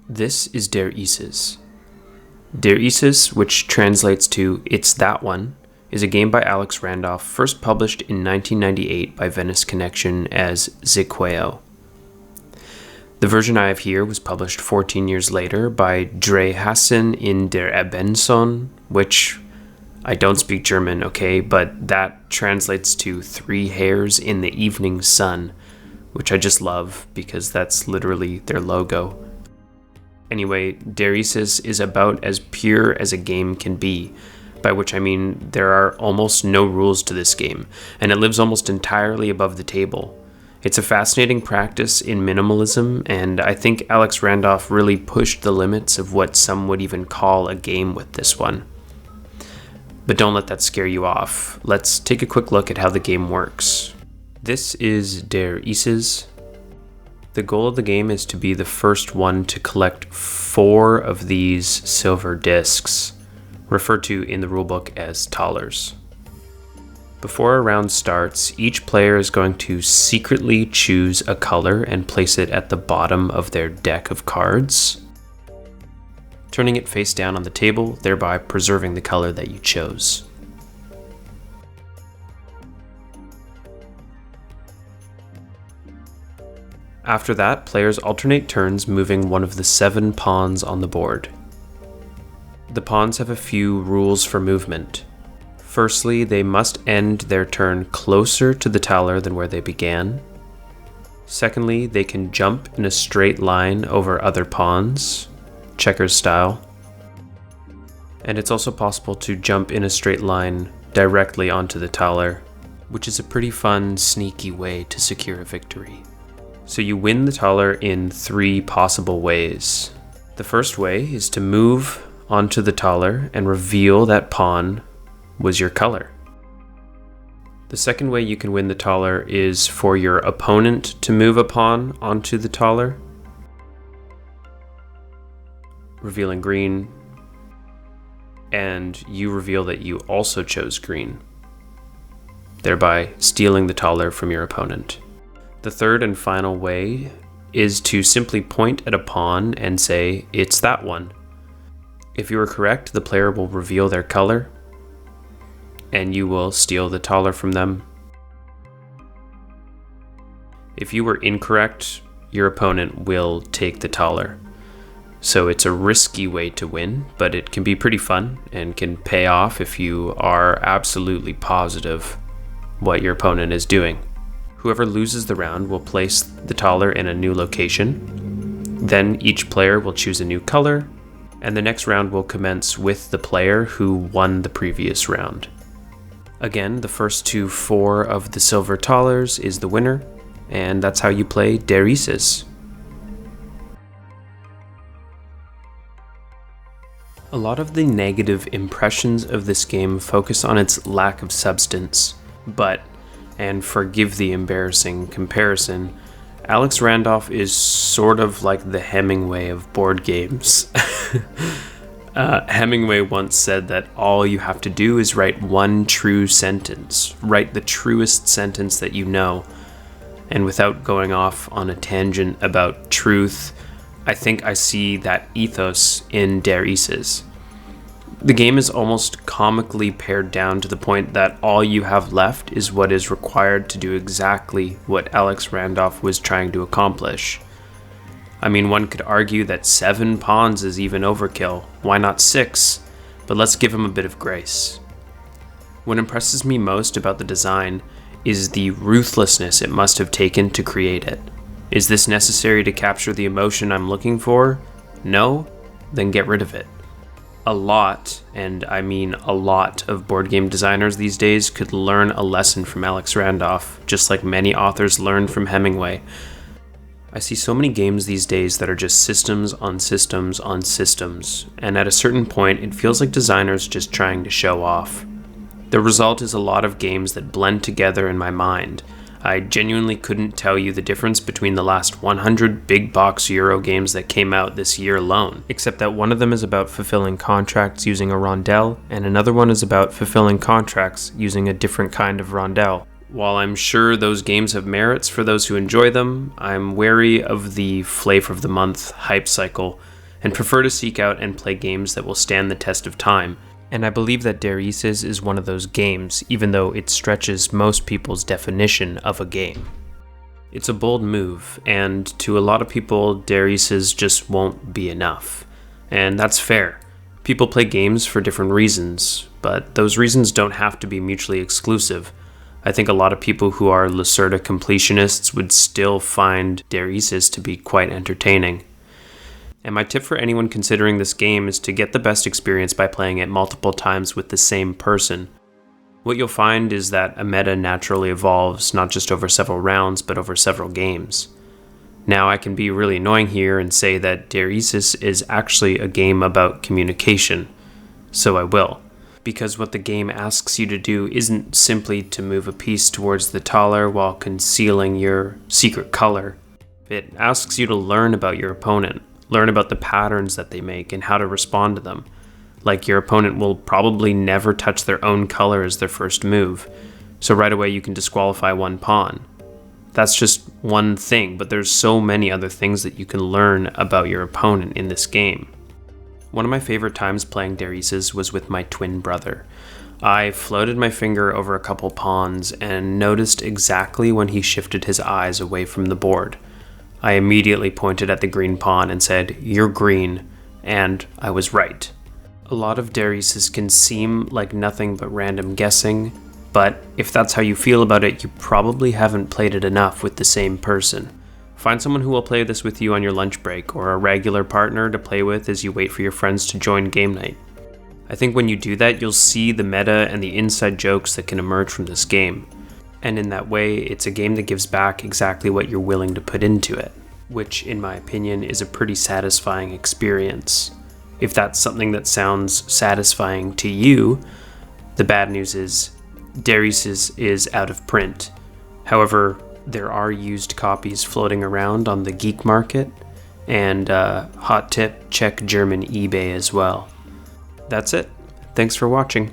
This is Der Isses. Der Isses, which translates to It's That One, is a game by Alex Randolph, first published in 1998 by Venice Connection as Ziqueo. The version I have here was published 14 years later by Dre Hassan in Der Ebenson, which I don't speak German, okay, but that translates to 3 hairs in the evening sun, which I just love because that's literally their logo. Anyway, Der Isses is about as pure as a game can be, by which I mean there are almost no rules to this game, and it lives almost entirely above the table. It's a fascinating practice in minimalism, and I think Alex Randolph really pushed the limits of what some would even call a game with this one. But don't let that scare you off. Let's take a quick look at how the game works. This is Der Isses. The goal of the game is to be the first one to collect 4 of these silver discs, referred to in the rulebook as thalers. Before a round starts, each player is going to secretly choose a color and place it at the bottom of their deck of cards, turning it face down on the table, thereby preserving the color that you chose. After that, players alternate turns moving one of the 7 pawns on the board. The pawns have a few rules for movement. Firstly, they must end their turn closer to the thaler than where they began. Secondly, they can jump in a straight line over other pawns, checkers style. And it's also possible to jump in a straight line directly onto the thaler, which is a pretty fun, sneaky way to secure a victory. So you win the thaler in 3 possible ways. The first way is to move onto the thaler and reveal that pawn was your color. The second way you can win the thaler is for your opponent to move a pawn onto the thaler, revealing green, and you reveal that you also chose green, thereby stealing the thaler from your opponent. The third and final way is to simply point at a pawn and say, "It's that one." If you are correct, the player will reveal their color, and you will steal the thaler from them. If you were incorrect, your opponent will take the thaler. So it's a risky way to win, but it can be pretty fun and can pay off if you are absolutely positive what your opponent is doing. Whoever loses the round will place the thaler in a new location. Then each player will choose a new color, and the next round will commence with the player who won the previous round. Again, the first to 4 of the silver thalers is the winner, and that's how you play Der Isses. A lot of the negative impressions of this game focus on its lack of substance, but, and forgive the embarrassing comparison, Alex Randolph is sort of like the Hemingway of board games. Hemingway once said that all you have to do is write one true sentence. Write the truest sentence that you know. And without going off on a tangent about truth, I think I see that ethos in Der Isses. The game is almost comically pared down to the point that all you have left is what is required to do exactly what Alex Randolph was trying to accomplish. I mean, one could argue that 7 pawns is even overkill. Why not 6? But let's give him a bit of grace. What impresses me most about the design is the ruthlessness it must have taken to create it. Is this necessary to capture the emotion I'm looking for? No? Then get rid of it. A lot, and I mean a lot, of board game designers these days could learn a lesson from Alex Randolph, just like many authors learned from Hemingway. I see so many games these days that are just systems on systems on systems, and at a certain point it feels like designers just trying to show off. The result is a lot of games that blend together in my mind. I genuinely couldn't tell you the difference between the last 100 big box Euro games that came out this year alone, except that one of them is about fulfilling contracts using a rondelle, and another one is about fulfilling contracts using a different kind of rondelle. While I'm sure those games have merits for those who enjoy them, I'm wary of the flavor of the month hype cycle and prefer to seek out and play games that will stand the test of time. And I believe that Isses is one of those games, even though it stretches most people's definition of a game. It's a bold move, and to a lot of people, Isses just won't be enough. And that's fair. People play games for different reasons, but those reasons don't have to be mutually exclusive. I think a lot of people who are Lacerda completionists would still find Isses to be quite entertaining. And my tip for anyone considering this game is to get the best experience by playing it multiple times with the same person. What you'll find is that a meta naturally evolves not just over several rounds, but over several games. Now, I can be really annoying here and say that Isses is actually a game about communication, so I will. Because what the game asks you to do isn't simply to move a piece towards the taller while concealing your secret color. It asks you to learn about your opponent, learn about the patterns that they make and how to respond to them. Like, your opponent will probably never touch their own color as their first move, so right away you can disqualify one pawn. That's just one thing, but there's so many other things that you can learn about your opponent in this game. One of my favorite times playing Isses was with my twin brother. I floated my finger over a couple pawns and noticed exactly when he shifted his eyes away from the board. I immediately pointed at the green pawn and said, "You're green," and I was right. A lot of Isses can seem like nothing but random guessing, but if that's how you feel about it, you probably haven't played it enough with the same person. Find someone who will play this with you on your lunch break, or a regular partner to play with as you wait for your friends to join game night. I think when you do that, you'll see the meta and the inside jokes that can emerge from this game. And in that way, it's a game that gives back exactly what you're willing to put into it, which, in my opinion, is a pretty satisfying experience. If that's something that sounds satisfying to you, the bad news is Isses is out of print. However, there are used copies floating around on the geek market, and hot tip, check German eBay as well. That's it. Thanks for watching.